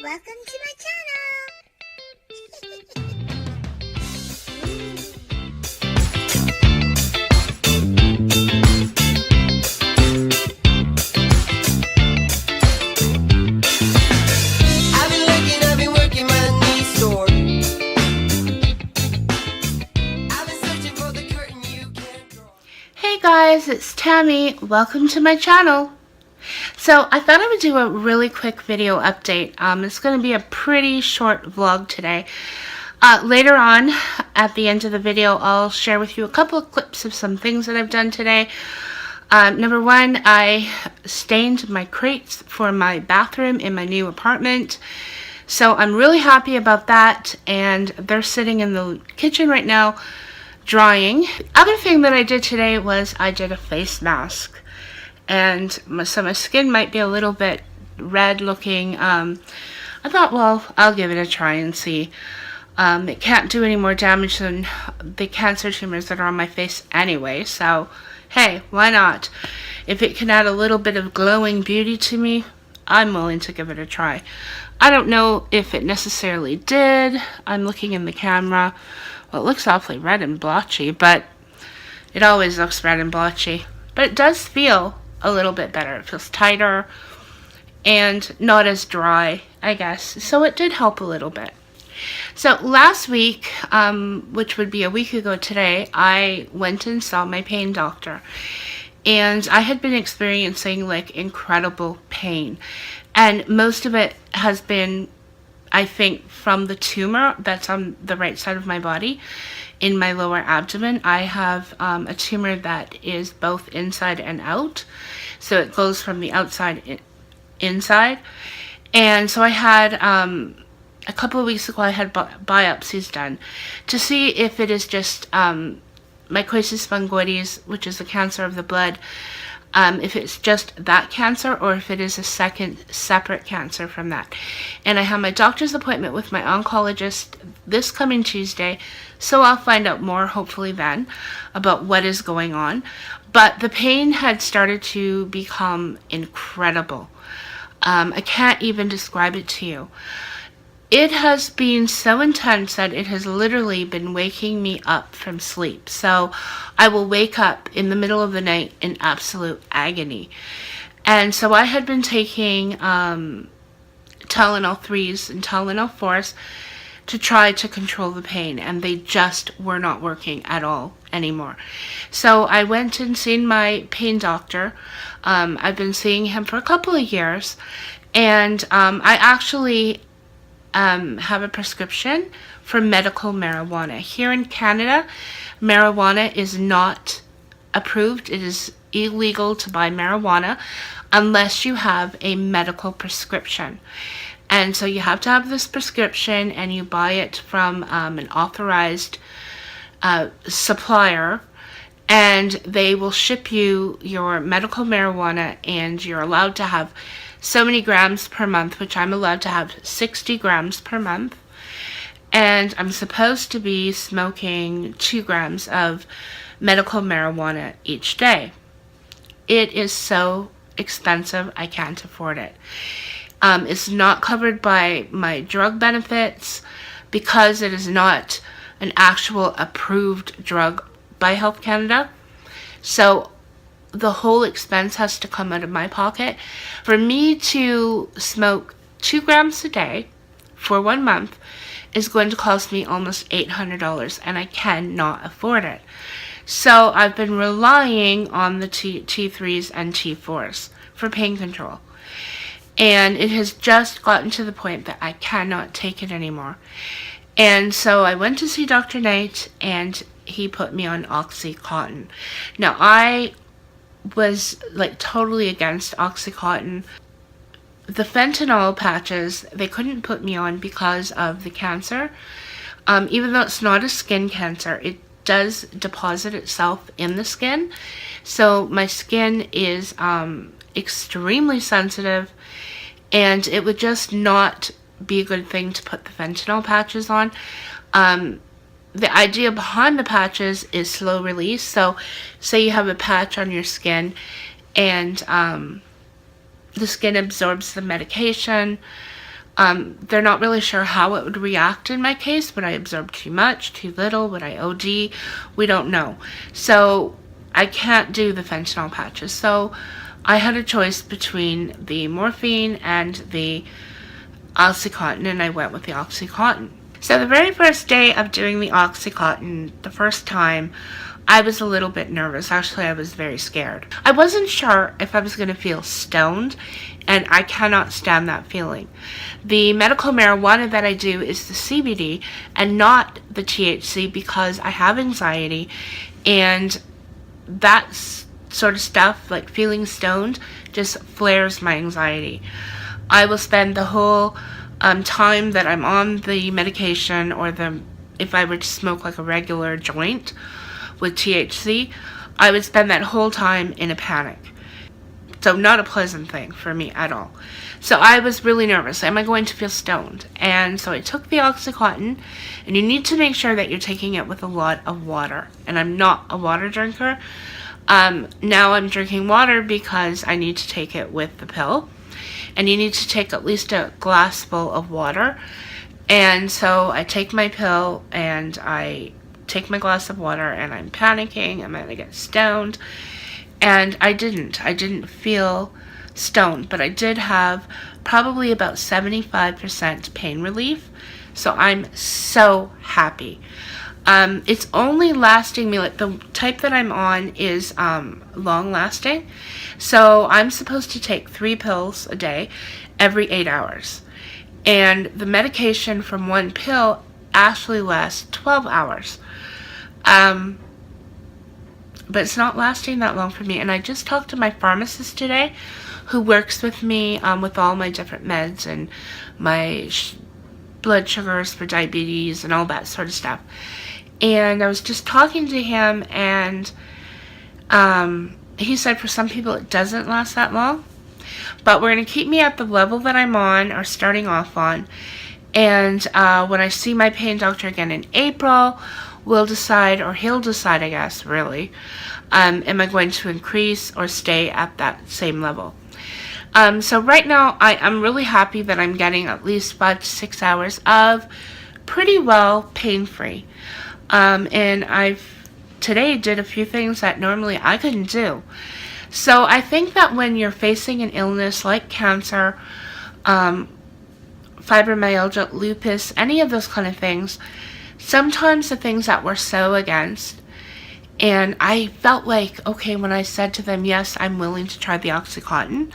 Welcome to my channel. I've been working my knee sore. I've been searching for the curtain you can't draw. Hey guys, it's Tammy. Welcome to my channel. So I thought I would do a really quick video update. It's going to be a pretty short vlog today. Later on, at the end of the video, I'll share with you a couple of clips of some things that I've done today. Number one, I stained my crates for my bathroom in my new apartment. So I'm really happy about that, and they're sitting in the kitchen right now drying. Other thing that I did today was I did a face mask. And so my skin might be a little bit red looking. I thought, well, I'll give it a try and see. It can't do any more damage than the cancer tumors that are on my face anyway. So, hey, why not? If it can add a little bit of glowing beauty to me, I'm willing to give it a try. I don't know if it necessarily did. I'm looking in the camera. Well, it looks awfully red and blotchy, but it always looks red and blotchy. But it does feel a little bit better. It feels tighter and not as dry, I guess. So it did help a little bit. So last week, which would be a week ago today, I went and saw my pain doctor. And I had been experiencing like incredible pain. And most of it has been, I think, from the tumor that's on the right side of my body. In my lower abdomen, I have a tumor that is both inside and out. So it goes from the outside inside. And so I had, a couple of weeks ago, I had biopsies done to see if it is just mycosis fungoides, which is the cancer of the blood, if it's just that cancer or if it is a second separate cancer from that. And I have my doctor's appointment with my oncologist this coming Tuesday, so I'll find out more hopefully then about what is going on. But the pain had started to become incredible. I can't even describe it to you. It has been so intense that it has literally been waking me up from sleep. So I will wake up in the middle of the night in absolute agony. And so I had been taking Tylenol 3s and Tylenol 4s to try to control the pain, and they just were not working at all anymore. So I went and seen my pain doctor. I've been seeing him for a couple of years, and I actually have a prescription for medical marijuana. Here in Canada, marijuana is not approved. It is illegal to buy marijuana unless you have a medical prescription. And so you have to have this prescription, and you buy it from an authorized supplier, and they will ship you your medical marijuana, and you're allowed to have so many grams per month, which I'm allowed to have 60 grams per month. And I'm supposed to be smoking 2 grams of medical marijuana each day. It is so expensive, I can't afford it. It's not covered by my drug benefits because it is not an actual approved drug by Health Canada. So the whole expense has to come out of my pocket. For me to smoke 2 grams a day for 1 month is going to cost me almost $800, and I cannot afford it. So I've been relying on the T3s and T4s for pain control. And it has just gotten to the point that I cannot take it anymore. And so I went to see Dr. Knight, and he put me on OxyContin. Now, I was like totally against OxyContin. The fentanyl patches, they couldn't put me on because of the cancer. Even though it's not a skin cancer, it does deposit itself in the skin. So my skin is extremely sensitive, and it would just not be a good thing to put the fentanyl patches on. The idea behind the patches is slow release. So say you have a patch on your skin, and the skin absorbs the medication. They're not really sure how it would react in my case. Would I absorb too much, too little? Would I OD? We don't know. So I can't do the fentanyl patches. So I had a choice between the morphine and the OxyContin, and I went with the OxyContin. So the very first day of doing the OxyContin, the first time, I was a little bit nervous. Actually, I was very scared. I wasn't sure if I was going to feel stoned, and I cannot stand that feeling. The medical marijuana that I do is the CBD and not the THC because I have anxiety, and that sort of stuff, like feeling stoned, just flares my anxiety. I will spend the whole time that I'm on the medication, or if I were to smoke like a regular joint with THC, I would spend that whole time in a panic. So not a pleasant thing for me at all. So I was really nervous. Am I going to feel stoned? And so I took the OxyContin, and you need to make sure that you're taking it with a lot of water. And I'm not a water drinker. Now I'm drinking water because I need to take it with the pill. And you need to take at least a glass full of water. And so I take my pill and I take my glass of water, and I'm panicking. I'm going to get stoned. And I didn't feel stoned, but I did have probably about 75% pain relief. So I'm so happy. It's only lasting me, like the type that I'm on is long lasting. So I'm supposed to take 3 pills a day every 8 hours. And the medication from one pill actually lasts 12 hours. But it's not lasting that long for me. And I just talked to my pharmacist today, who works with me with all my different meds and my blood sugars for diabetes and all that sort of stuff. And I was just talking to him, and he said for some people it doesn't last that long. But we're going to keep me at the level that I'm on, or starting off on. And when I see my pain doctor again in April, we'll decide, or he'll decide, I guess, really, am I going to increase or stay at that same level. So right now, I'm really happy that I'm getting at least 5 to 6 hours of pretty well pain-free. And today did a few things that normally I couldn't do. So I think that when you're facing an illness like cancer, fibromyalgia, lupus, any of those kind of things, sometimes the things that we're so against, and I felt like, okay, when I said to them, yes, I'm willing to try the OxyContin,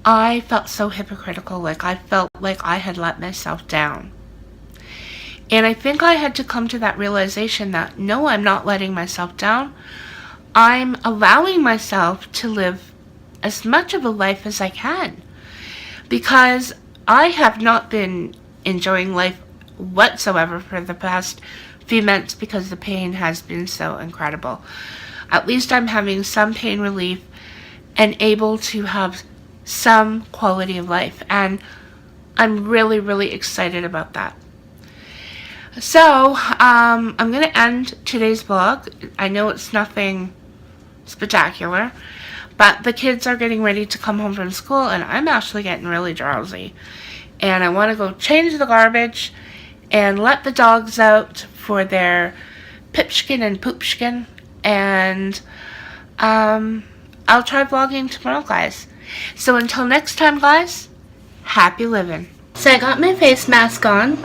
I felt so hypocritical, like I felt like I had let myself down. And I think I had to come to that realization that, no, I'm not letting myself down. I'm allowing myself to live as much of a life as I can. Because I have not been enjoying life whatsoever for the past few months because the pain has been so incredible. At least I'm having some pain relief and able to have some quality of life. And I'm really, really excited about that. So, I'm going to end today's vlog. I know it's nothing spectacular, but the kids are getting ready to come home from school, and I'm actually getting really drowsy. And I want to go change the garbage and let the dogs out for their pipskin and poopskin. And I'll try vlogging tomorrow, guys. So until next time, guys, happy living. So I got my face mask on.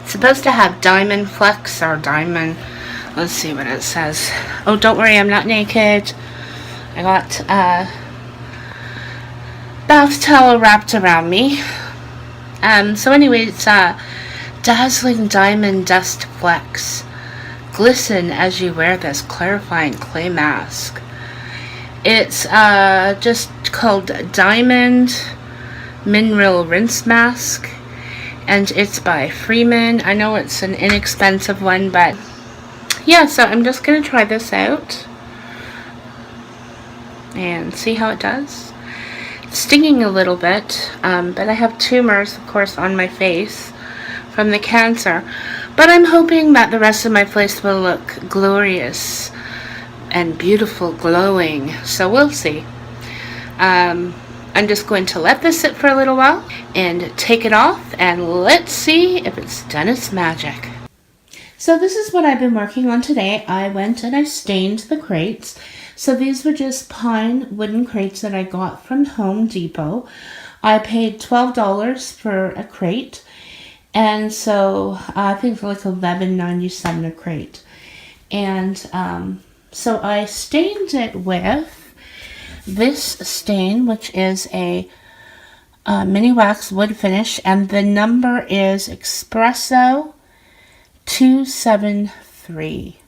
It's supposed to have diamond flecks or diamond. Let's see what it says. Oh, don't worry, I'm not naked. I got bath towel wrapped around me. So anyway, it's dazzling diamond dust flecks. Glisten as you wear this clarifying clay mask. It's just called Diamond Mineral Rinse Mask. And it's by Freeman. I know it's an inexpensive one, but yeah, so I'm just going to try this out and see how it does. It's stinging a little bit, but I have tumors, of course, on my face from the cancer. But I'm hoping that the rest of my face will look glorious and beautiful, glowing. So we'll see. I I'm just going to let this sit for a little while and take it off, and let's see if it's done its magic. So this is what I've been working on today. I went and I stained the crates. So these were just pine wooden crates that I got from Home Depot. I paid $12 for a crate, and so I think for like $11.97 a crate. And so I stained it with this stain, which is a mini wax wood finish, and the number is Espresso 273.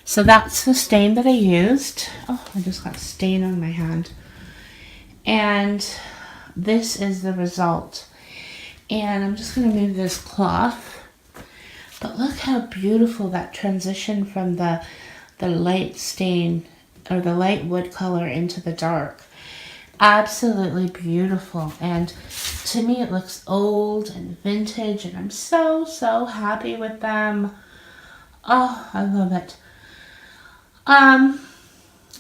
So that's the stain that I used. Oh, I just got stain on my hand. And this is the result. And I'm just going to move this cloth. But look how beautiful that transition from the light stain, or the light wood color, into the dark. Absolutely beautiful. And to me it looks old and vintage, and I'm so happy with them. Oh, I love it.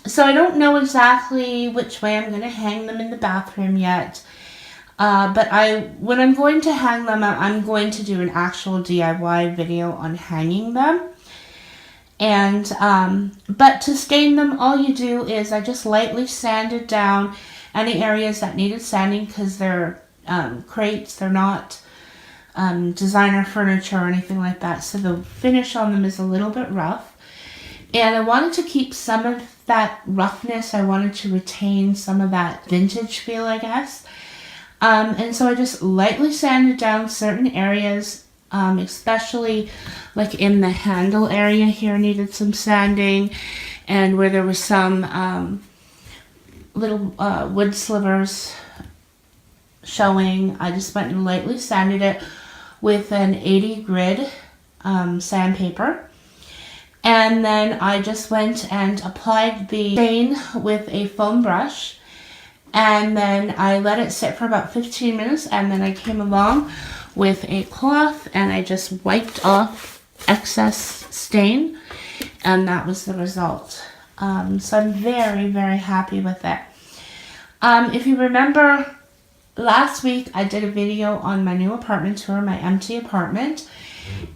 So I don't know exactly which way I'm going to hang them in the bathroom yet. But when I'm going to hang them, I'm going to do an actual DIY video on hanging them. And, but to stain them, all you do is I just lightly sanded down any areas that needed sanding, because they're crates, they're not designer furniture or anything like that. So the finish on them is a little bit rough. And I wanted to keep some of that roughness. I wanted to retain some of that vintage feel, I guess. And so I just lightly sanded down certain areas, especially like in the handle area here needed some sanding, and where there was some little wood slivers showing, I just went and lightly sanded it with an 80 grit sandpaper. And then I just went and applied the stain with a foam brush. And then I let it sit for about 15 minutes, and then I came along with a cloth and I just wiped off excess stain, and that was the result. So I'm very happy with it. If you remember, last week I did a video on my new apartment tour, my empty apartment,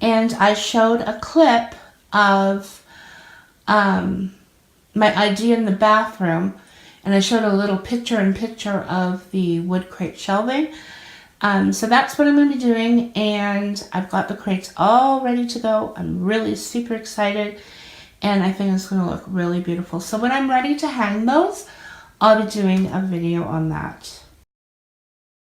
and I showed a clip of my idea in the bathroom. And I showed a little picture-in-picture of the wood crate shelving. So that's what I'm going to be doing. And I've got the crates all ready to go. I'm really super excited. And I think it's going to look really beautiful. So when I'm ready to hang those, I'll be doing a video on that.